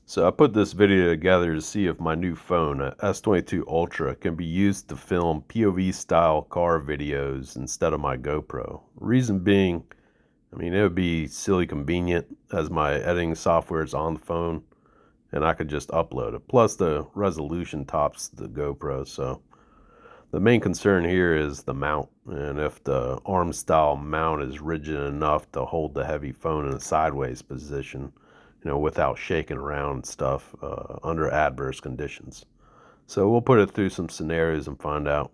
So I put this video together to see if my new phone, a S22 Ultra, can be used to film POV style car videos instead of my GoPro. Reason being, it would be silly convenient as my editing software is on the phone and I could just upload it. Plus the resolution tops the GoPro. So the main concern here is the mount, and if the arm style mount is rigid enough to hold the heavy phone in a sideways position, without shaking around and stuff under adverse conditions. So we'll put it through some scenarios and find out.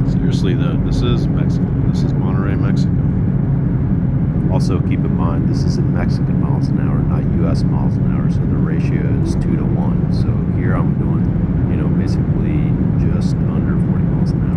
Seriously though, this is Mexico. This is Monterrey, Mexico. Also keep in mind, this is in Mexican miles an hour, not US miles an hour, so the ratio is 2 to 1. So here I'm doing, basically just under 40 miles an hour.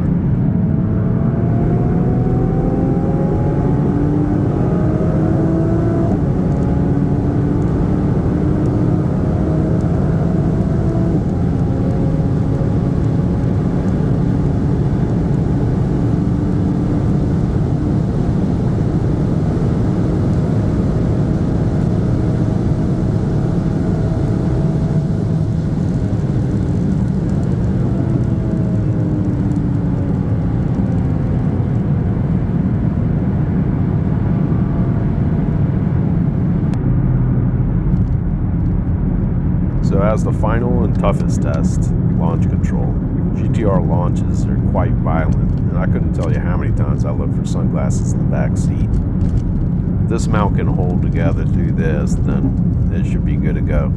So as the final and toughest test, launch control. GTR launches are quite violent, and I couldn't tell you how many times I looked for sunglasses in the back seat. If this mount can hold together through this, then it should be good to go.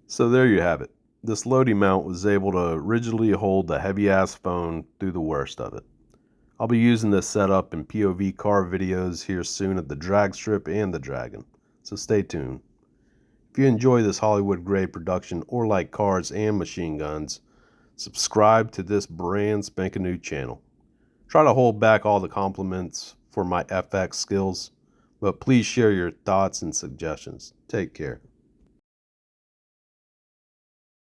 So there you have it. This loading mount was able to rigidly hold the heavy-ass phone through the worst of it. I'll be using this setup in POV car videos here soon at the drag strip and the Dragon, so stay tuned. If you enjoy this Hollywood-grade production or like cars and machine guns, subscribe to this brand spanking new channel. Try to hold back all the compliments for my FX skills, but please share your thoughts and suggestions. Take care.